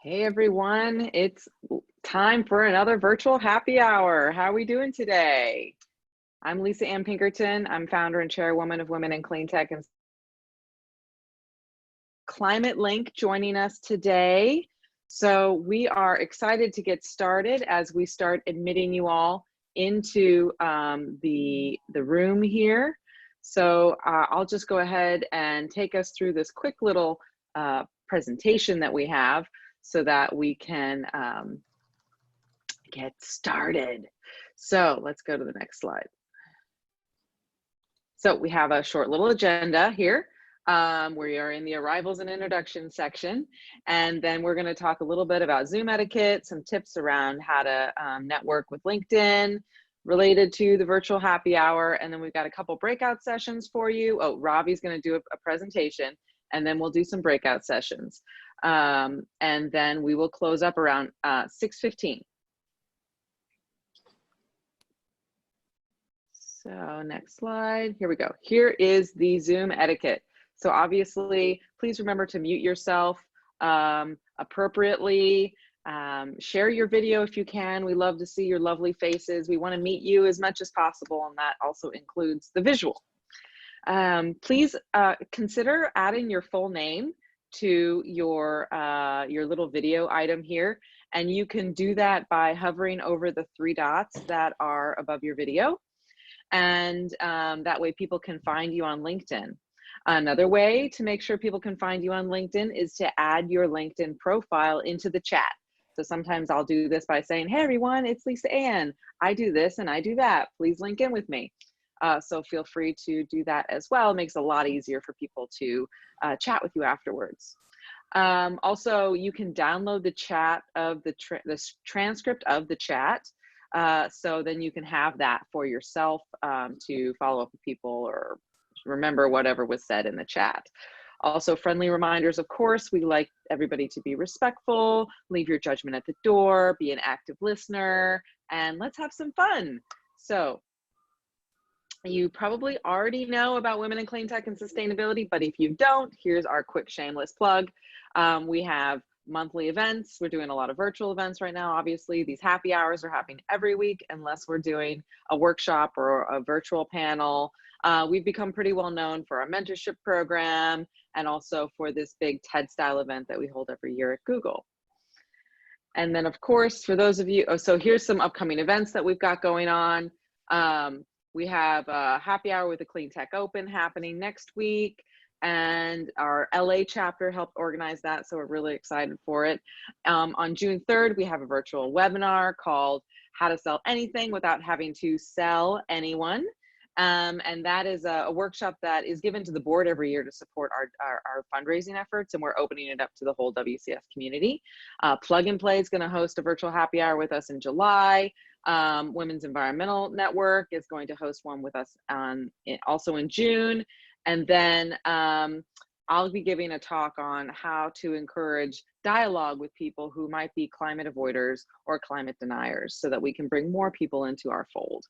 Hey everyone, it's time for another virtual happy hour. How are we doing today? I'm Lisa Ann Pinkerton. I'm founder and chairwoman of Women in Clean Tech and ClimateLink joining us today. So we are excited to get started as we start admitting you all into the room here. So I'll just go ahead and take us through this quick little presentation that we have, so that we can get started. So let's go to the next slide. So we have a short little agenda here. We are in the arrivals and introduction section, and then we're going to talk a little bit about Zoom etiquette, some tips around how to network with LinkedIn related to the virtual happy hour, and then we've got a couple breakout sessions for you. Oh, Ravi's going to do a presentation, and then we'll do some breakout sessions. And then we will close up around 6:15. So next slide, here we go. Here is the Zoom etiquette. So obviously, please remember to mute yourself appropriately. Share your video if you can. We love to see your lovely faces. We want to meet you as much as possible, and that also includes the visual. Please consider adding your full name to your little video item here, and you can do that by hovering over the 3 dots that are above your video, and that way people can find you on LinkedIn. Another way to make sure people can find you on LinkedIn is to add your LinkedIn profile into the chat. So sometimes I'll do this by saying, hey everyone, it's Lisa Ann. I do this and I do that. Please link in with me. So feel free to do that as well. It makes it a lot easier for people to chat with you afterwards. Also, you can download the chat of the transcript of the chat. So then you can have that for yourself to follow up with people or remember whatever was said in the chat. Also, friendly reminders, of course, we like everybody to be respectful, leave your judgment at the door, be an active listener, and let's have some fun. So you probably already know about Women in Clean Tech and Sustainability, but if you don't, here's our quick shameless plug. We have monthly events. We're doing a lot of virtual events right now. Obviously, these happy hours are happening every week unless we're doing a workshop or a virtual panel. We've become pretty well known for our mentorship program and also for this big TED style event that we hold every year at Google. And then of course, for those of you, so here's some upcoming events that we've got going on. We have a happy hour with the Clean Tech Open happening next week, and our LA chapter helped organize that, so we're really excited for it. On June 3rd, we have a virtual webinar called How to Sell Anything Without Having to Sell Anyone. And that is a workshop that is given to the board every year to support our fundraising efforts, and we're opening it up to the whole WCS community. Plug and Play is going to host a virtual happy hour with us in July. Women's Environmental Network is going to host one with us also in June. And then I'll be giving a talk on how to encourage dialogue with people who might be climate avoiders or climate deniers so that we can bring more people into our fold.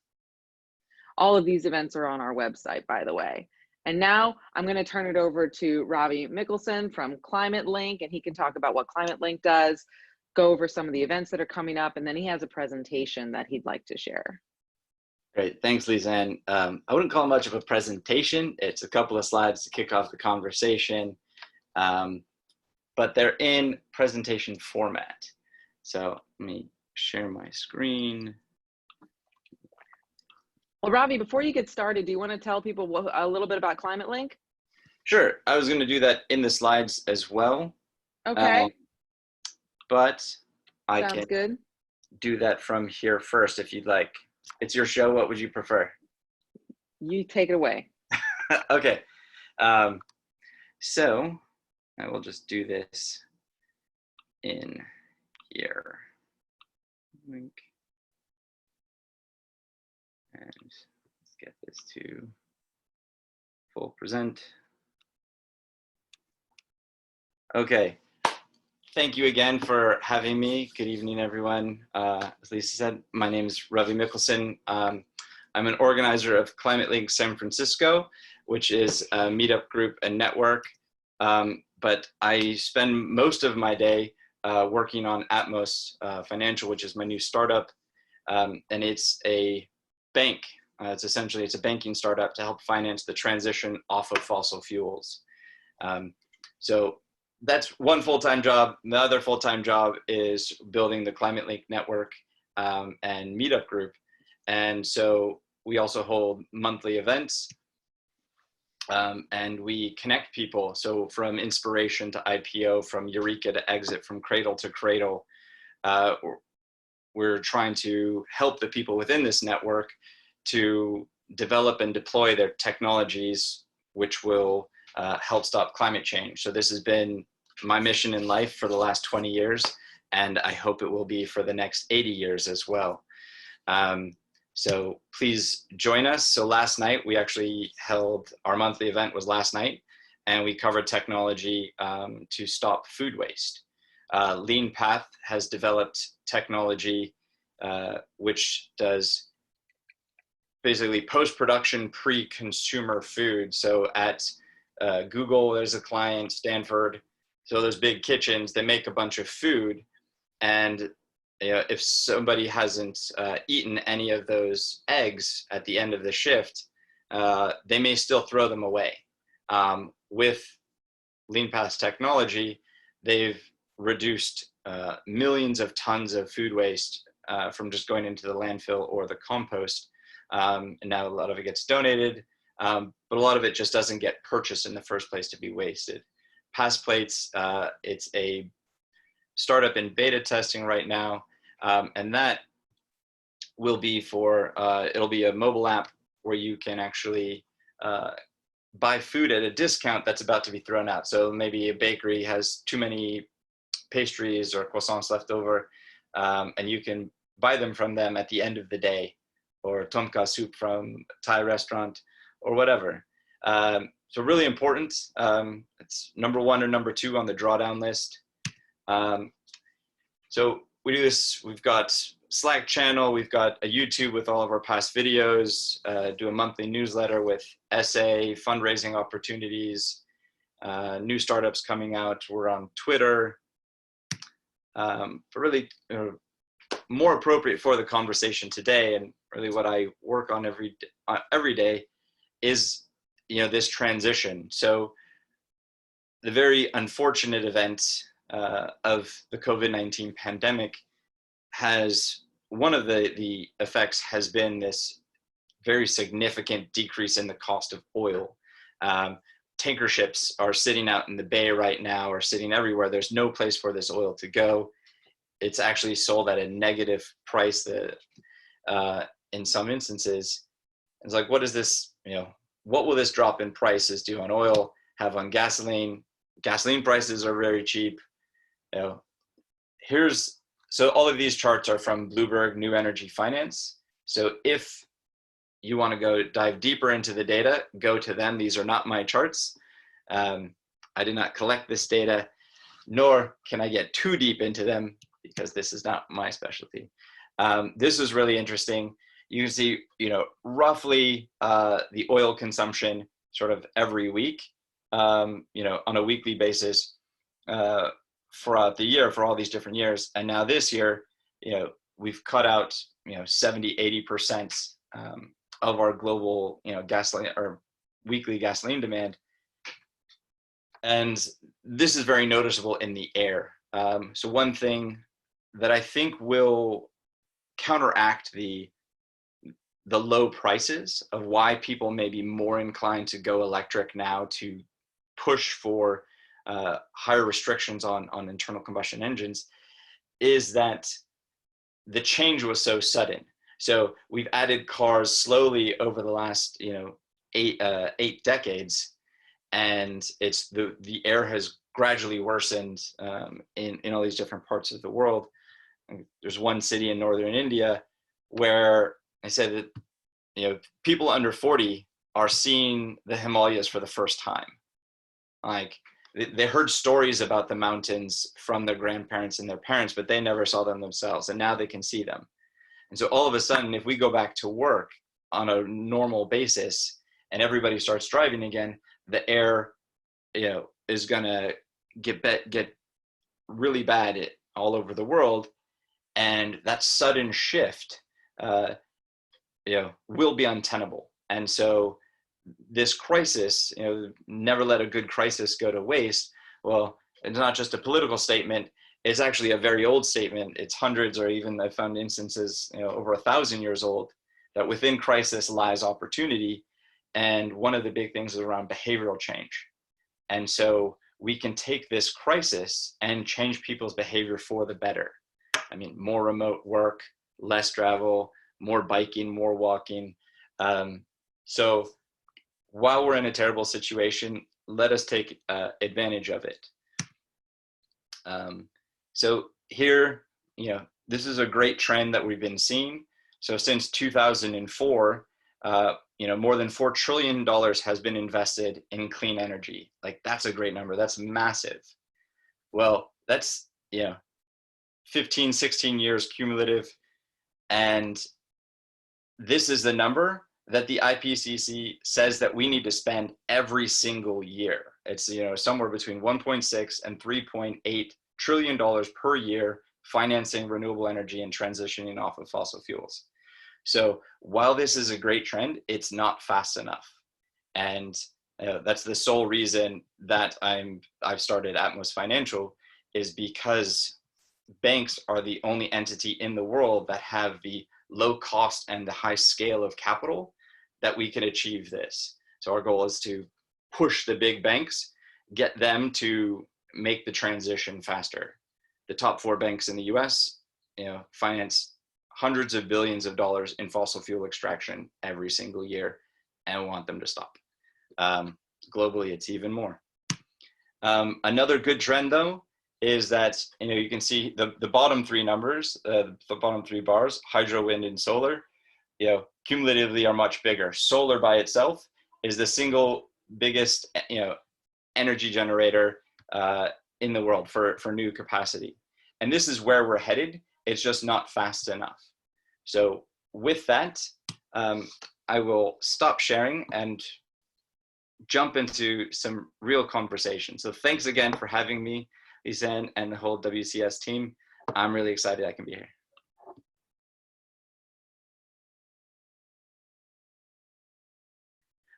All of these events are on our website, by the way. And now I'm going to turn it over to Ravi Mikkelsen from ClimateLink, and he can talk about what ClimateLink does, go over some of the events that are coming up, and then he has a presentation that he'd like to share. Great, thanks, Lisa Ann. I wouldn't call it much of a presentation. It's a couple of slides to kick off the conversation, but they're in presentation format. So let me share my screen. Well, Ravi, before you get started, do you want to tell people a little bit about ClimateLink? Sure, I was going to do that in the slides as well. Okay. But I Sounds can good. do that from here first if you'd like. It's your show. What would you prefer? You take it away. Okay. So I will just do this in here. Link. And let's get this to full present. Okay. Thank you again for having me. Good evening, everyone. As Lisa said, my name is Ravi Mikkelsen. I'm an organizer of ClimateLink San Francisco, which is a meetup group and network. But I spend most of my day working on Atmos Financial, which is my new startup. And it's a bank. It's a banking startup to help finance the transition off of fossil fuels. So that's one full-time job. The other full-time job is building the ClimateLink network and meetup group. And so we also hold monthly events, and we connect people. So from inspiration to IPO, from Eureka to exit, from cradle to cradle, we're trying to help the people within this network to develop and deploy their technologies, which will help stop climate change. So this has been my mission in life for the last 20 years, and I hope it will be for the next 80 years as well. So please join us. So last night we actually held, our monthly event was last night, and we covered technology to stop food waste. Lean Path has developed technology which does basically post-production pre-consumer food. So at Google, there's a client, Stanford. So those big kitchens, they make a bunch of food, and if somebody hasn't eaten any of those eggs at the end of the shift, they may still throw them away. With Lean Path's technology, they've reduced millions of tons of food waste from just going into the landfill or the compost. And now a lot of it gets donated, but a lot of it just doesn't get purchased in the first place to be wasted. Pass Plates, it's a startup in beta testing right now, and that will be for, it'll be a mobile app where you can actually buy food at a discount that's about to be thrown out. So maybe a bakery has too many pastries or croissants left over, and you can buy them from them at the end of the day, or tom kha soup from Thai restaurant or whatever. So really important. It's number 1 or number 2 on the drawdown list. So we do this, we've got Slack channel, we've got a YouTube with all of our past videos, do a monthly newsletter with essay, fundraising opportunities, new startups coming out. We're on Twitter. But really more appropriate for the conversation today, and really what I work on every day is, this transition. So the very unfortunate event of the COVID-19 pandemic has, one of the effects has been this very significant decrease in the cost of oil. Tanker ships are sitting out in the bay right now, or sitting everywhere. There's no place for this oil to go. It's actually sold at a negative price in some instances. It's like, what is this, what will this drop in prices do on oil, have on gasoline? Gasoline prices are very cheap. So all of these charts are from Bloomberg New Energy Finance. So if you want to go dive deeper into the data, go to them. These are not my charts. I did not collect this data, nor can I get too deep into them because this is not my specialty. This is really interesting. You can see, roughly the oil consumption sort of every week, on a weekly basis throughout the year for all these different years. And now this year, we've cut out, 70, 80% of our global, gasoline or weekly gasoline demand. And this is very noticeable in the air. So one thing that I think will counteract the low prices of why people may be more inclined to go electric now, to push for higher restrictions on internal combustion engines, is that the change was so sudden. So we've added cars slowly over the last 8 decades, and it's the air has gradually worsened in all these different parts of the world. There's one city in northern India where I said that people under 40 are seeing the Himalayas for the first time. Like, they heard stories about the mountains from their grandparents and their parents, but they never saw them themselves, and now they can see them. And so all of a sudden, if we go back to work on a normal basis and everybody starts driving again, the air is going to get really bad all over the world. And that sudden shift, will be untenable. And so this crisis, never let a good crisis go to waste. Well, it's not just a political statement. It's actually a very old statement. It's hundreds, or even I found instances, over 1,000 years old, that within crisis lies opportunity. And one of the big things is around behavioral change. And so we can take this crisis and change people's behavior for the better. I mean, more remote work, less travel, more biking, more walking. So while we're in a terrible situation, let us take advantage of it. So here, this is a great trend that we've been seeing. So since 2004, more than $4 trillion has been invested in clean energy. Like, that's a great number. That's massive. Well, that's, 15, 16 years cumulative. And this is the number that the IPCC says that we need to spend every single year. It's, somewhere between 1.6 and 3.8 trillion dollars per year financing renewable energy and transitioning off of fossil fuels. So while this is a great trend, it's not fast enough. And that's the sole reason that I've started Atmos Financial, is because banks are the only entity in the world that have the low cost and the high scale of capital that we can achieve this. So our goal is to push the big banks, get them to make the transition faster. The top 4 banks in the US, finance hundreds of billions of dollars in fossil fuel extraction every single year, and want them to stop. Globally, it's even more. Another good trend, though, is that you can see the bottom 3 numbers, the bottom 3 bars, hydro, wind, and solar, cumulatively are much bigger. Solar by itself is the single biggest energy generator in the world for new capacity. And this is where we're headed. It's just not fast enough. So with that, I will stop sharing and jump into some real conversation. So thanks again for having me, Lisa, and the whole WCS team. I'm really excited I can be here.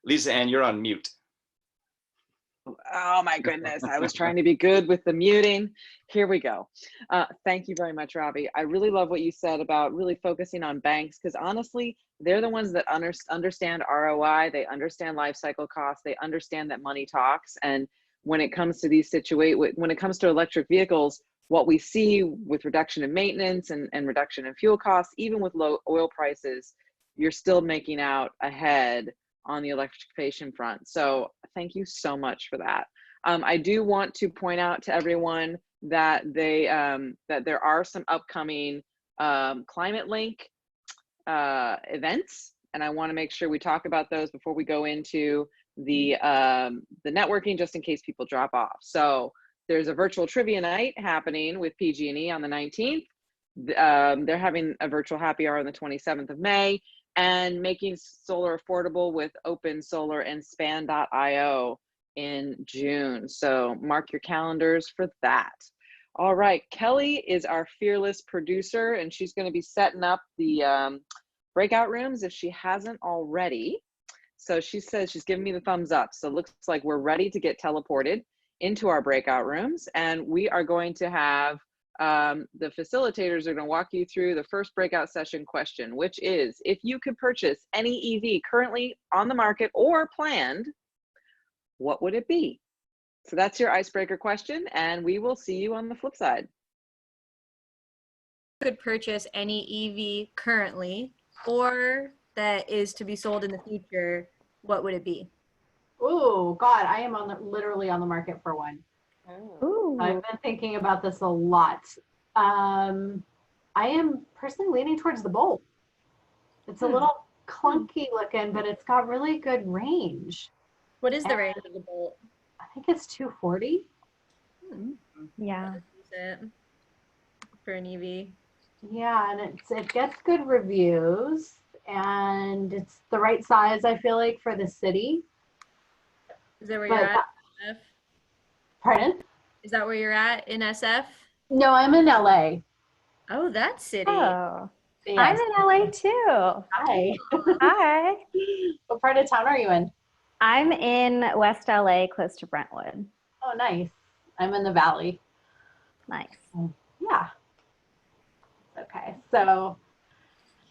Lisa Ann, you're on mute. Oh my goodness, I was trying to be good with the muting. Here we go. Thank you very much, Ravi. I really love what you said about really focusing on banks, because honestly, they're the ones that understand ROI, they understand life cycle costs, they understand that money talks. And when it comes to these when it comes to electric vehicles, what we see with reduction in maintenance and reduction in fuel costs, even with low oil prices, you're still making out ahead on the electrification front. So thank you so much for that. I do want to point out to everyone that that there are some upcoming ClimateLink events, and I want to make sure we talk about those before we go into the networking, just in case people drop off. So there's a virtual trivia night happening with PG&E on the 19th. They're having a virtual happy hour on the 27th of May, and making solar affordable with Open Solar and Span.io in June. So mark your calendars for that. All right, Kelly is our fearless producer, and she's going to be setting up the breakout rooms if she hasn't already. So she says she's giving me the thumbs up. So it looks like we're ready to get teleported into our breakout rooms, and we are going to have the facilitators are going to walk you through the first breakout session question, which is, if you could purchase any EV currently on the market or planned, what would it be? So that's your icebreaker question, and we will see you on the flip side. Could purchase any EV currently or that is to be sold in the future, what would it be? Oh God, I am literally on the market for one. Ooh. I've been thinking about this a lot. I am personally leaning towards the Bolt. It's a little clunky looking, but it's got really good range. What is the range of the Bolt? I think it's 240. Yeah. For an EV. Yeah, and it gets good reviews, and it's the right size, I feel like, for the city. Is that where you're at? Pardon? Is that where you're at in SF? No, I'm in LA. Oh, that city. Oh, I'm Yes. in LA too. Hi. Hi. What part of town are you in? I'm in West LA, close to Brentwood. Oh, nice. I'm in the valley. Nice. Yeah. Okay. So,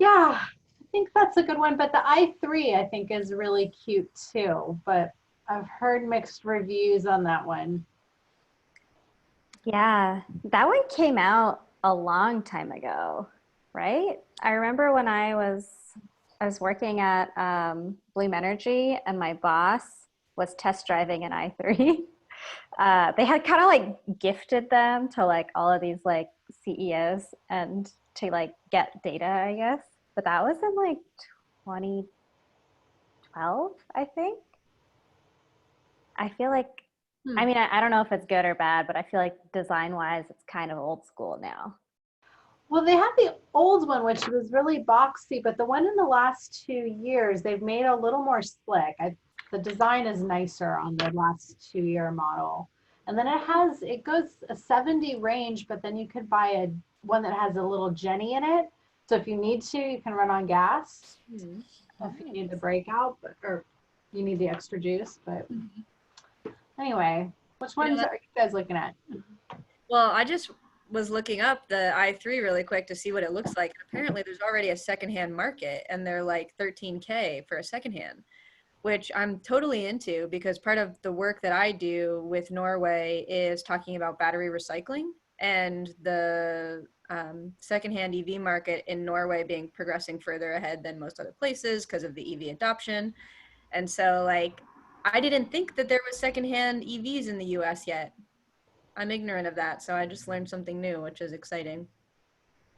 yeah, I think that's a good one. But the i3, I think, is really cute too. But I've heard mixed reviews on that one. Yeah, that one came out a long time ago, right? I remember when I was working at Bloom Energy, and my boss was test driving an i3. They had kind of like gifted them to like all of these like CEOs and to like get data, I guess. But that was in like 2012, I think. I feel like, I mean, I don't know if it's good or bad, but I feel like design wise, it's kind of old school now. Well, they had the old one, which was really boxy, but the one in the last 2 years, they've made a little more slick. The design is nicer on the last 2-year model. And then it goes a 70 range, but then you could buy one that has a little Jenny in it. So if you need to, you can run on gas. If you need the breakout, or you need the extra juice. But anyway, which ones are you guys looking at? Well, I just was looking up the i3 really quick to see what it looks like. Apparently there's already a secondhand market, and they're like $13K for a secondhand, which I'm totally into, because part of the work that I do with Norway is talking about battery recycling, and the secondhand EV market in Norway being progressing further ahead than most other places because of the EV adoption. And so like, I didn't think that there was secondhand EVs in the US yet. I'm ignorant of that, so I just learned something new, which is exciting.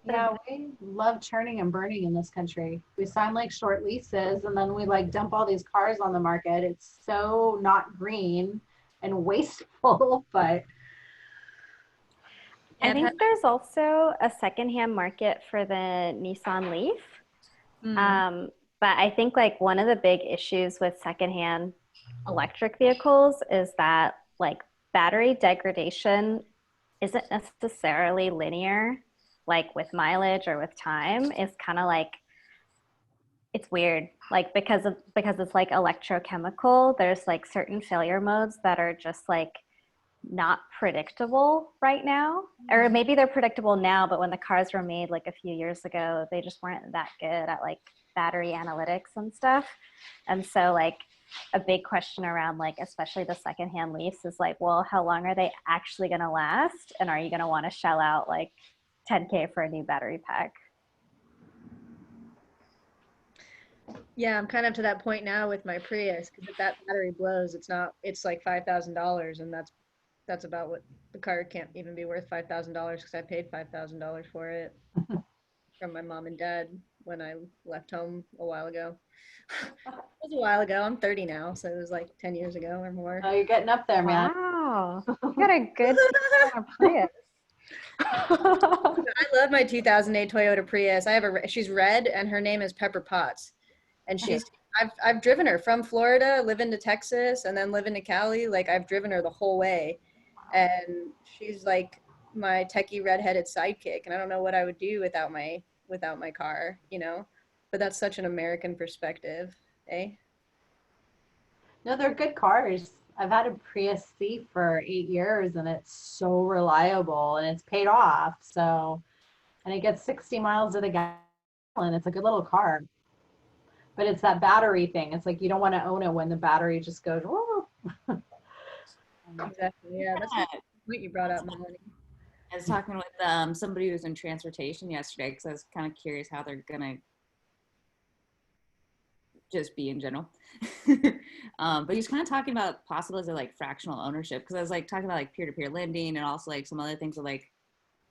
Yeah, we love churning and burning in this country. We sign like short leases, and then we like dump all these cars on the market. It's so not green and wasteful, but I think there's also a secondhand market for the Nissan Leaf. But I think like one of the big issues with secondhand electric vehicles is that like battery degradation isn't necessarily linear, like with mileage or with time. It's kind of like, it's weird, like because it's like electrochemical, there's like certain failure modes that are just like not predictable right now, or maybe they're predictable now, but when the cars were made like a few years ago, they just weren't that good at like battery analytics and stuff. And so like a big question around like especially the secondhand Leafs is like, well, how long are they actually going to last, and are you going to want to shell out like 10K for a new battery pack? Yeah, I'm kind of to that point now with my Prius, because if that battery blows, it's like $5,000, and that's about what the car can't even be worth $5,000, because I paid $5,000 for it from my mom and dad when I left home a while ago. It was a while ago. I'm 30 now, so it was like 10 years ago or more. oh, you're getting up there, man. Wow, you got a good Prius. I love my 2008 Toyota Prius. She's red, and her name is Pepper Potts, and I've driven her from Florida, live into Texas, and then live into Cali. Like I've driven her the whole way, and she's like my techie redheaded sidekick, and I don't know what I would do without my car, you know. But that's such an American perspective, eh? No, they're good cars. I've had a Prius C for 8 years, and it's so reliable, and it's paid off. So, and it gets 60 miles to the gallon. It's a good little car. But it's that battery thing. It's like you don't want to own it when the battery just goes, whoa. Exactly. Yeah, that's a point you brought up, Melanie. I was talking with somebody who's in transportation yesterday, because I was kind of curious how they're gonna just be in general. But he was kind of talking about possibilities of like fractional ownership, because I was like talking about like peer-to-peer lending, and also like some other things of like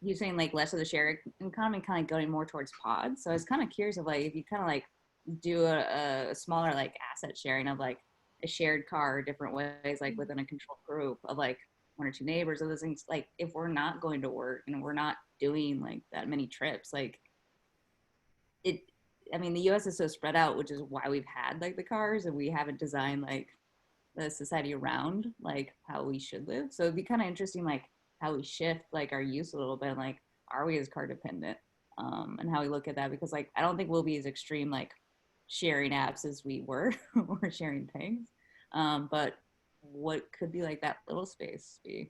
he was saying like less of the share economy, kind of going more towards pods. So I was kind of curious of like if you kind of like do a smaller like asset sharing of like a shared car different ways, like within a controlled group of like 1 or 2 neighbors, or those things. Like if we're not going to work and we're not doing like that many trips, like I mean, the US is so spread out, which is why we've had like the cars, and we haven't designed like the society around like how we should live. So it'd be kind of interesting like how we shift like our use a little bit, like are we as car dependent, and how we look at that, because like I don't think we'll be as extreme like sharing apps as we were or sharing things, but what could be like that little space be?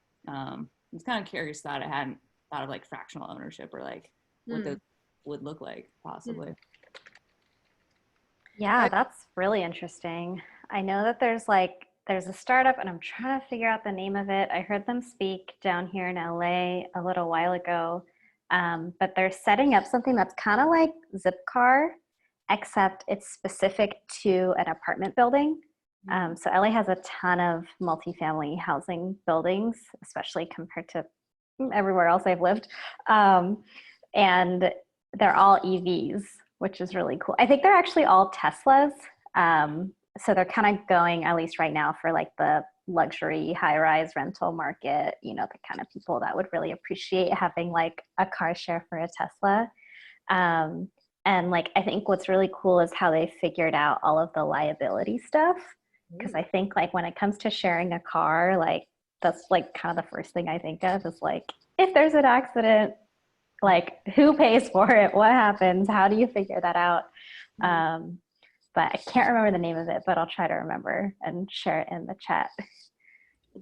It's kind of curious thought. I hadn't thought of like fractional ownership or like what those would look like possibly. Yeah, that's really interesting. I know that there's a startup, and I'm trying to figure out the name of it. I heard them speak down here in LA a little while ago, but they're setting up something that's kind of like Zipcar, except it's specific to an apartment building. So LA has a ton of multifamily housing buildings, especially compared to everywhere else I've lived. And they're all EVs, which is really cool. I think they're actually all Teslas. So they're kind of going, at least right now, for like the luxury high-rise rental market, you know, the kind of people that would really appreciate having like a car share for a Tesla. And like, I think what's really cool is how they figured out all of the liability stuff. Because I think like when it comes to sharing a car, like that's like kind of the first thing I think of is like, if there's an accident, like who pays for it? What happens? How do you figure that out? But I can't remember the name of it, but I'll try to remember and share it in the chat.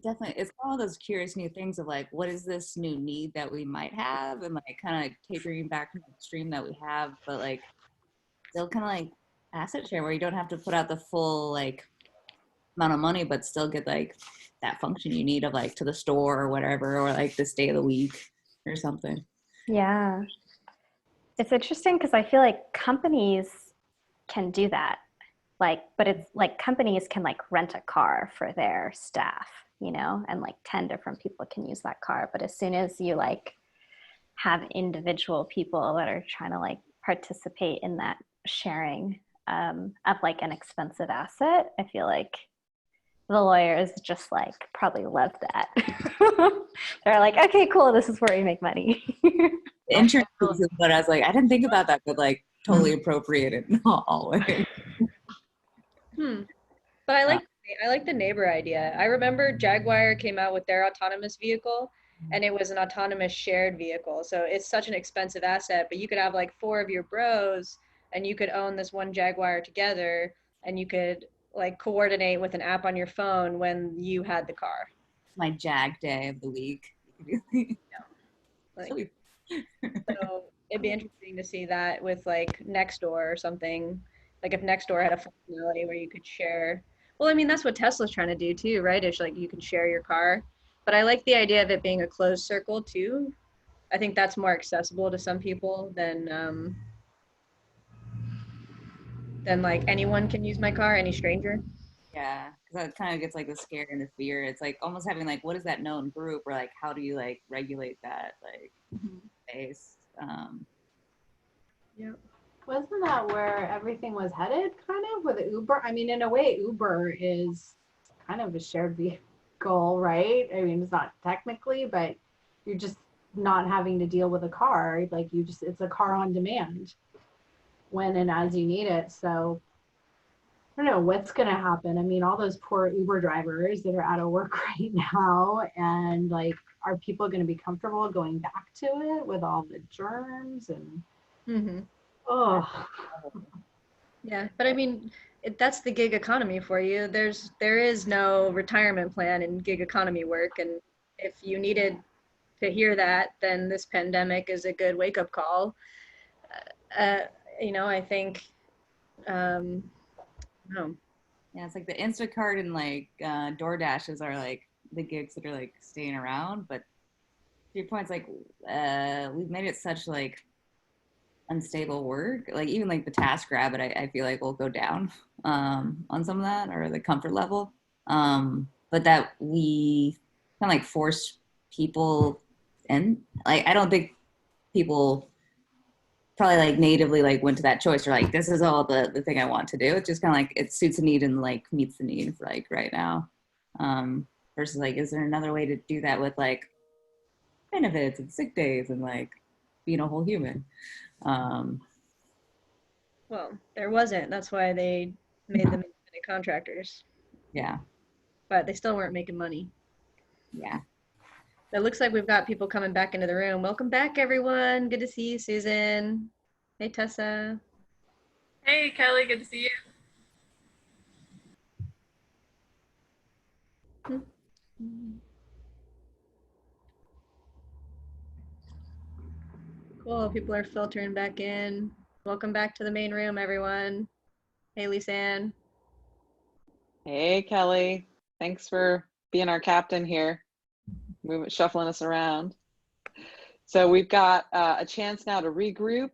Definitely, it's all those curious new things of like, what is this new need that we might have, and like kind of tapering back from the stream that we have, but like still kind of like asset share where you don't have to put out the full like amount of money, but still get like that function you need of like to the store or whatever, or like this day of the week or something. Yeah. It's interesting because I feel like companies can do that. Like, but it's like companies can like rent a car for their staff, you know, and like 10 different people can use that car. But as soon as you like have individual people that are trying to like participate in that sharing of like an expensive asset, I feel like the lawyers just like probably love that. They're like, okay, cool, this is where we make money. Interesting, but I was like, I didn't think about that, but like totally appropriate in all ways. But I like the neighbor idea. I remember Jaguar came out with their autonomous vehicle, and it was an autonomous shared vehicle. So it's such an expensive asset, but you could have like 4 of your bros and you could own this one Jaguar together, and you could like coordinate with an app on your phone when you had the car. My Jag day of the week. Like, so it'd be interesting to see that with like Nextdoor or something. Like if Nextdoor had a functionality where you could share. Well, I mean, that's what Tesla's trying to do too, right? It's like you can share your car. But I like the idea of it being a closed circle too. I think that's more accessible to some people than like anyone can use my car, any stranger. Yeah, because that kind of gets like the scare and the fear. It's like almost having like, what is that known group, or like how do you like regulate that like space? Yeah. Wasn't that where everything was headed, kind of, with Uber? I mean, in a way, Uber is kind of a shared vehicle, right? I mean, it's not technically, but you're just not having to deal with a car. Like it's a car on demand when and as you need it. So I don't know what's going to happen. I mean, all those poor Uber drivers that are out of work right now, and like, are people going to be comfortable going back to it with all the germs and oh. Yeah, but I mean, that's the gig economy for you. There is no retirement plan in gig economy work, and if you needed to hear that, then this pandemic is a good wake up call. You know, I think. No. Yeah, it's like the Instacart and like DoorDashes are like the gigs that are like staying around, but to your point, it's like we've made it such like unstable work. Like even like the task rabbit, I feel like will go down on some of that, or the comfort level. But that we kind of like force people in. Like I don't think people probably like natively like went to that choice, or like this is all the thing I want to do. It's just kind of like it suits a need and like meets the need for like right now. Versus like, is there another way to do that with like benefits and sick days and like being a whole human? Well, there wasn't. That's why they made them independent contractors. Yeah. But they still weren't making money. Yeah. It looks like we've got people coming back into the room. Welcome back, everyone. Good to see you, Susan. Hey, Tessa. Hey, Kelly, good to see you. Cool, people are filtering back in. Welcome back to the main room, everyone. Hey, Lisanne. Hey, Kelly. Thanks for being our captain here, shuffling us around. So we've got a chance now to regroup,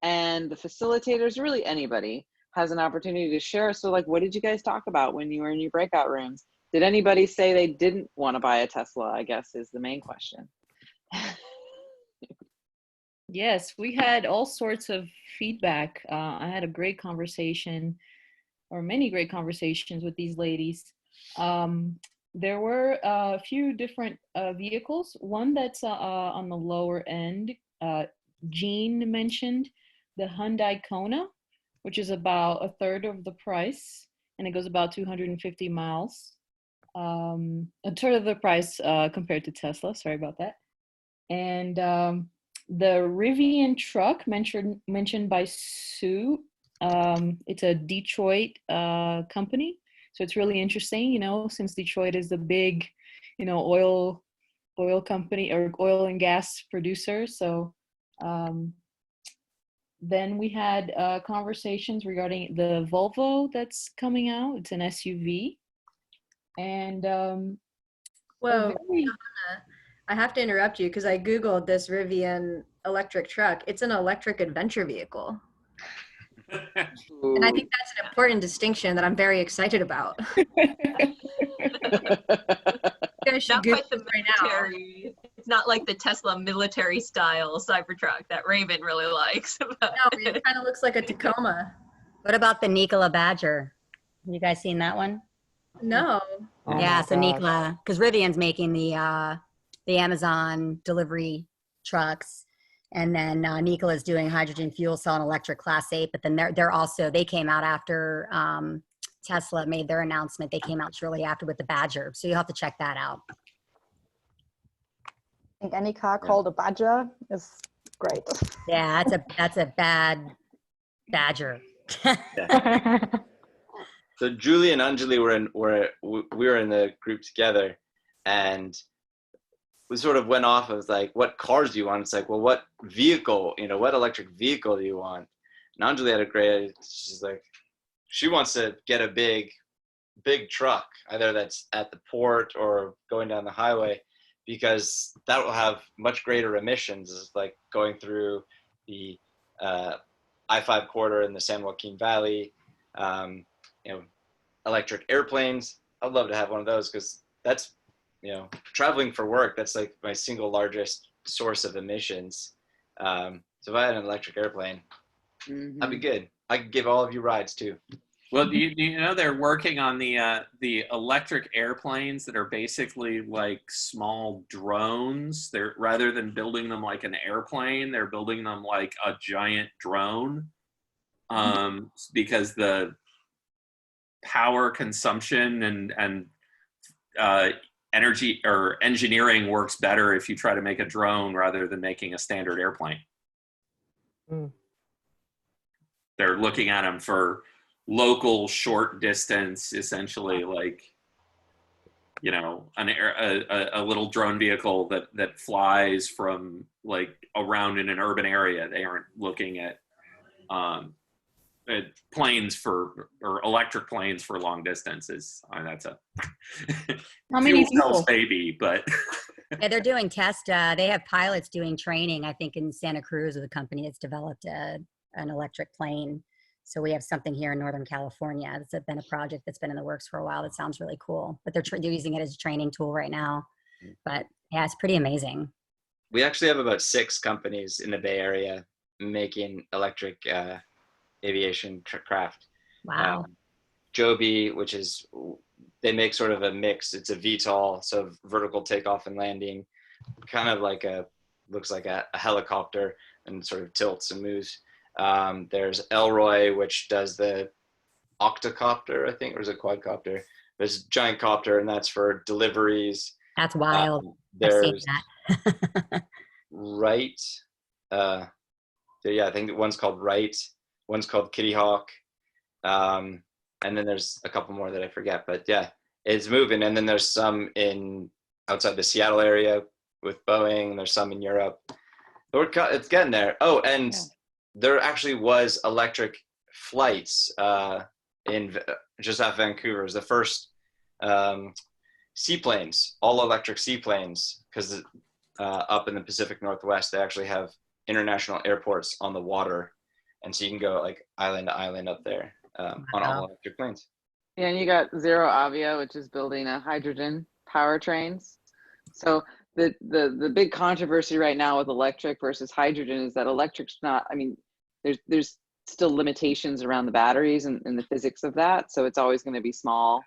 and the facilitators, really anybody, has an opportunity to share. So like, what did you guys talk about when you were in your breakout rooms? Did anybody say they didn't want to buy a Tesla, I guess is the main question. Yes, we had all sorts of feedback. I had a great conversation, or many great conversations with these ladies. There were a few different vehicles. One that's on the lower end, Jean mentioned the Hyundai Kona, which is about a third of the price, and it goes about 250 miles. A third of the price compared to Tesla, sorry about that. And the Rivian truck mentioned by Sue, it's a Detroit company. So it's really interesting, you know, since Detroit is the big, you know, oil company or oil and gas producer. So then we had conversations regarding the Volvo that's coming out. It's an SUV. And whoa, I have to interrupt you because I Googled this Rivian electric truck. It's an electric adventure vehicle. And I think that's an important distinction that I'm very excited about. You guys should Not Google quite the it right now. military. It's not like the Tesla military style Cybertruck that Raven really likes. No, it kind of looks like a Tacoma. What about the Nikola Badger? Have you guys seen that one? No. Oh yeah, my so gosh. Nikola, because Rivian's making the Amazon delivery trucks, and then Nikola's doing hydrogen fuel cell and electric Class 8. But then they came out after Tesla made their announcement. They came out shortly after with the Badger, so you'll have to check that out. I think any car called a Badger is great. Yeah, that's a bad Badger. Yeah. So Julie and Anjali we were in the group together, and we sort of went off of like, what cars do you want? It's like, well, what vehicle, you know, what electric vehicle do you want? And Anjali had a great, she's like, she wants to get a big truck, either that's at the port or going down the highway, because that will have much greater emissions. It's like going through the I-5 corridor in the San Joaquin Valley. You know, electric airplanes. I'd love to have one of those, because that's, you know, traveling for work, that's like my single largest source of emissions. So if I had an electric airplane, I'd be good. I could give all of you rides too. Well, do you know they're working on the electric airplanes that are basically like small drones. They're, rather than building them like an airplane, they're building them like a giant drone, because the power consumption and energy or engineering works better if you try to make a drone rather than making a standard airplane. They're looking at them for local short distance, essentially, like, you know, a little drone vehicle that flies from like around in an urban area. They aren't looking at planes or electric planes for long distances. I mean, that's a How many fuel cells people? baby, but Yeah, they're doing they have pilots doing training, I think, in Santa Cruz with a company that's developed an electric plane. So we have something here in Northern California. It's been a project that's been in the works for a while. That sounds really cool, but they're using it as a training tool right now. But yeah, it's pretty amazing. We actually have about 6 companies in the Bay Area making electric aviation craft. Wow. Joby, which is, they make sort of a mix. It's a VTOL, so vertical takeoff and landing, kind of like looks like a helicopter, and sort of tilts and moves. There's Elroy, which does the octocopter, I think, or is it quadcopter? There's a giant copter, and that's for deliveries. That's wild. I've seen There's that. Right. Yeah, I think one's called Right. One's called Kitty Hawk. And then there's a couple more that I forget. But yeah, it's moving. And then there's some outside the Seattle area with Boeing. There's some in Europe. It's getting there. Oh, and there actually was electric flights in just off Vancouver. It was the first seaplanes, all electric seaplanes, because up in the Pacific Northwest, they actually have international airports on the water. And so you can go like island to island up there on all electric planes. Yeah, and you got Zero Avia, which is building a hydrogen powertrains. So the big controversy right now with electric versus hydrogen is that electric's not, I mean, there's still limitations around the batteries and the physics of that. So it's always going to be small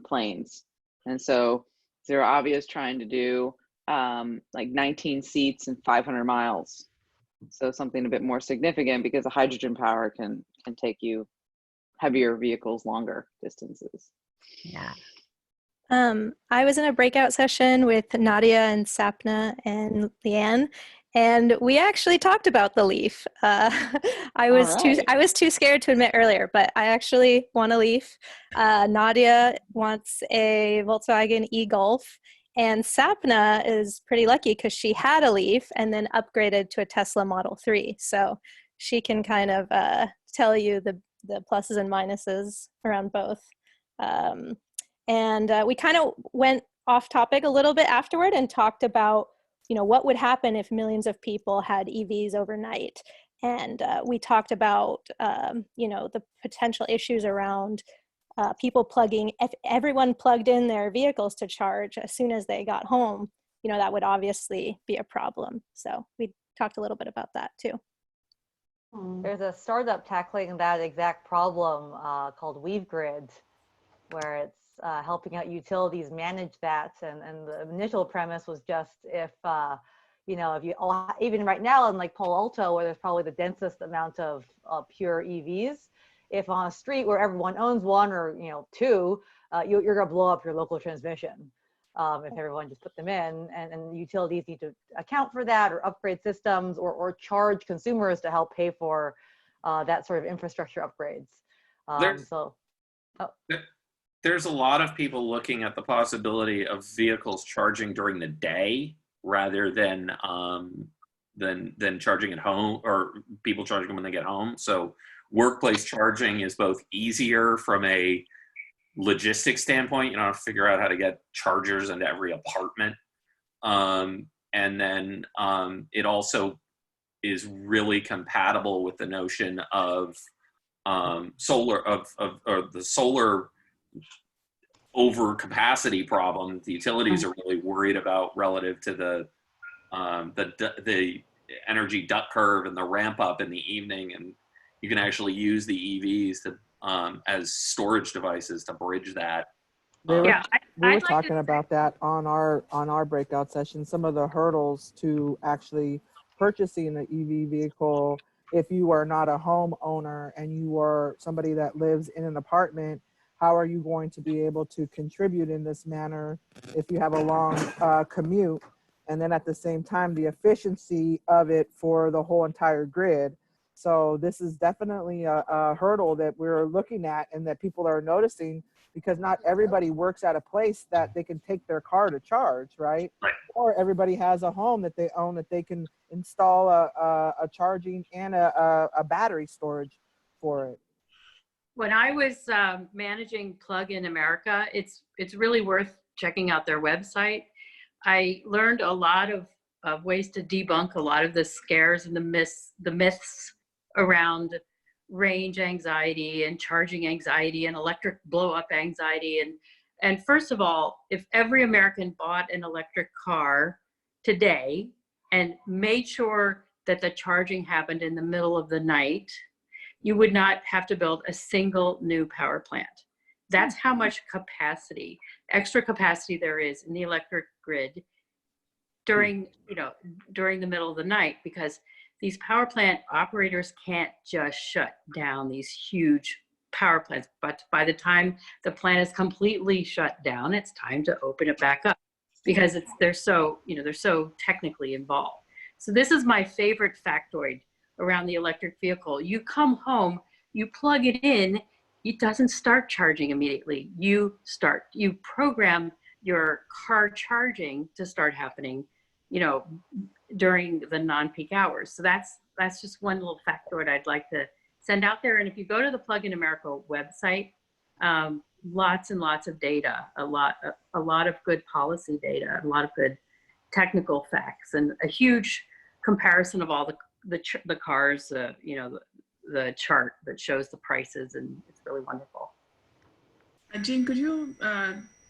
planes. And so Zero Avia is trying to do like 19 seats and 500 miles. So something a bit more significant, because the hydrogen power can take you heavier vehicles longer distances. Yeah. I was in a breakout session with Nadia and Sapna and Leanne, and we actually talked about the Leaf. I was too scared to admit earlier, but I actually want a Leaf. Nadia wants a Volkswagen e-Golf, and Sapna is pretty lucky because she had a Leaf and then upgraded to a Tesla Model 3. So she can kind of tell you the pluses and minuses around both. And we kind of went off topic a little bit afterward and talked about, what would happen if millions of people had EVs overnight. And we talked about, the potential issues around people if everyone plugged in their vehicles to charge as soon as they got home, that would obviously be a problem. So we talked a little bit about that too. There's a startup tackling that exact problem called WeaveGrid, where it's helping out utilities manage that. And the initial premise was just if you even right now in like Palo Alto, where there's probably the densest amount of pure EVs, if on a street where everyone owns one or two, you're going to blow up your local transmission if everyone just put them in. And utilities need to account for that, or upgrade systems, or charge consumers to help pay for that sort of infrastructure upgrades. There's a lot of people looking at the possibility of vehicles charging during the day rather than charging at home, or people charging them when they get home. So workplace charging is both easier from a logistics standpoint, figure out how to get chargers into every apartment. And then it also is really compatible with the notion of solar, or the solar overcapacity problem that the utilities are really worried about relative to the energy duck curve and the ramp up in the evening. And you can actually use the EVs to as storage devices to bridge that. We were talking about that on our breakout session, some of the hurdles to actually purchasing an EV vehicle if you are not a homeowner and you are somebody that lives in an apartment. How are you going to be able to contribute in this manner if you have a long commute? And then at the same time, the efficiency of it for the whole entire grid. So this is definitely a hurdle that we're looking at and that people are noticing, because not everybody works at a place that they can take their car to charge, right? Or everybody has a home that they own that they can install a charging and a battery storage for it. When I was managing Plug in America, it's really worth checking out their website. I learned a lot of ways to debunk a lot of the scares and the myths around range anxiety and charging anxiety and electric blow up anxiety. And first of all, if every American bought an electric car today and made sure that the charging happened in the middle of the night, you would not have to build a single new power plant. That's how much extra capacity there is in the electric grid during the middle of the night, because these power plant operators can't just shut down these huge power plants. But by the time the plant is completely shut down, it's time to open it back up. because they're so technically involved. So this is my favorite factoid around the electric vehicle. You come home, you plug it in, it doesn't start charging immediately. You program your car charging to start happening, during the non-peak hours. So that's just one little factoid I'd like to send out there. And if you go to the Plug in America website, lots and lots of data, a lot of good policy data, a lot of good technical facts, and a huge comparison of all the cars, the chart that shows the prices, and it's really wonderful. Jean, could you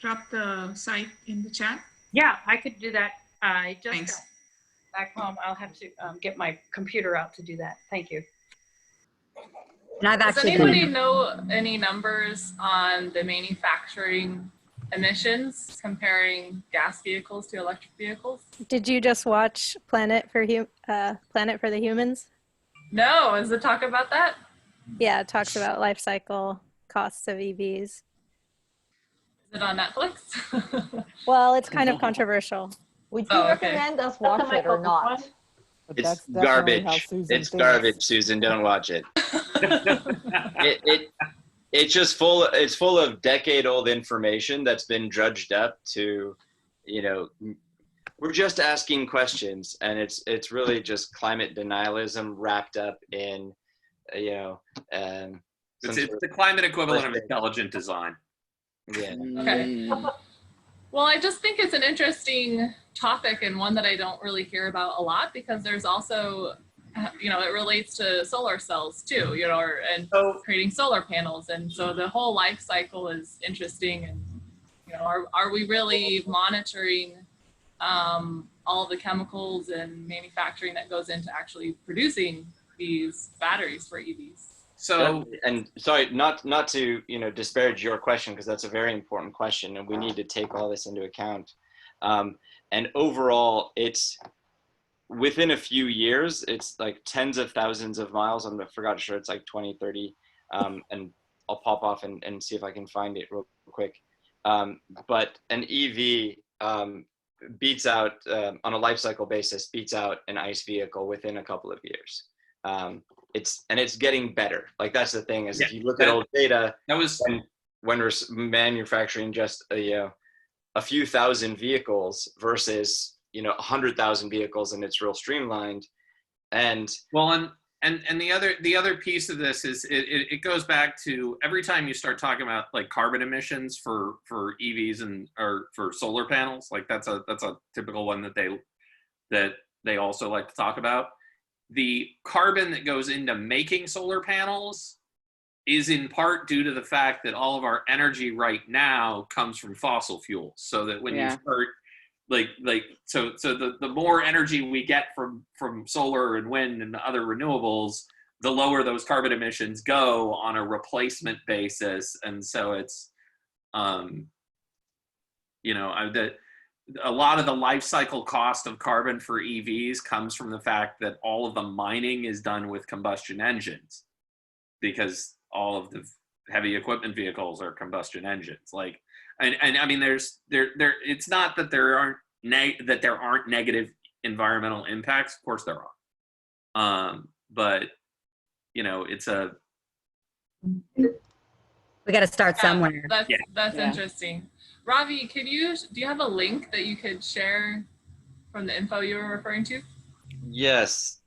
drop the site in the chat? Yeah, I could do that. I just Thanks. got back home. I'll have to get my computer out to do that. Thank you. And I've Does actually anybody know any numbers on the manufacturing emissions comparing gas vehicles to electric vehicles? Did you just watch Planet for the Humans? No, is it talk about that? Yeah, it talks about life cycle costs of EVs. Is it on Netflix? Well, it's kind of controversial. Would you recommend us watch it or not? It's garbage. It's garbage, Susan. Don't watch it. It's just full of decade-old information that's been drudged up to, we're just asking questions, and it's really just climate denialism wrapped up in, it's the climate equivalent of intelligent design. Yeah. Okay. Well, I just think it's an interesting topic, and one that I don't really hear about a lot, because there's also, it relates to solar cells too, and creating solar panels. And so the whole life cycle is interesting. And, are we really monitoring all the chemicals and manufacturing that goes into actually producing these batteries for EVs? So, and sorry, not to disparage your question, because that's a very important question, and we need to take all this into account. And overall, it's within a few years, it's like tens of thousands of miles. I forgot to sure it's like 20, 30, and I'll pop off and see if I can find it real quick. But an EV beats out on a life cycle basis, beats out an ICE vehicle within a couple of years. It's getting better. Like, that's the thing, is if you look at old data, that was when we're manufacturing just a few thousand vehicles versus 100,000 vehicles, and it's real streamlined. And well, and the other piece of this is it goes back to every time you start talking about like carbon emissions for EVs or for solar panels, like that's a typical one that they also like to talk about. The carbon that goes into making solar panels is in part due to the fact that all of our energy right now comes from fossil fuels. So that when you start so the more energy we get from solar and wind and other renewables, the lower those carbon emissions go on a replacement basis. And so it's a lot of the life cycle cost of carbon for EVs comes from the fact that all of the mining is done with combustion engines, because all of the heavy equipment vehicles are combustion engines. And I mean, it's not that there aren't negative environmental impacts. Of course there are. But it's we got to start somewhere. That's interesting. Ravi, do you have a link that you could share from the info you were referring to? yes,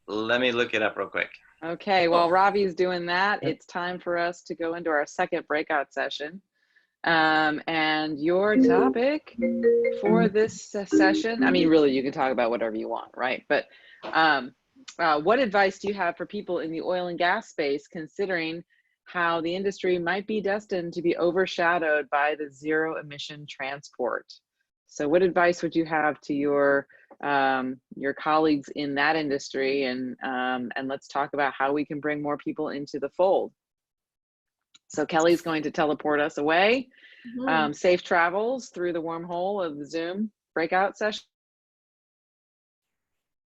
let me look it up real quick. Okay, while Ravi's doing that, it's time for us to go into our second breakout session. And your topic for this session, I mean, really, you can talk about whatever you want, right? But what advice do you have for people in the oil and gas space, considering how the industry might be destined to be overshadowed by the zero emission transport? So what advice would you have to your colleagues in that industry? And let's talk about how we can bring more people into the fold. So Kelly's going to teleport us away. Safe travels through the wormhole of the Zoom breakout session.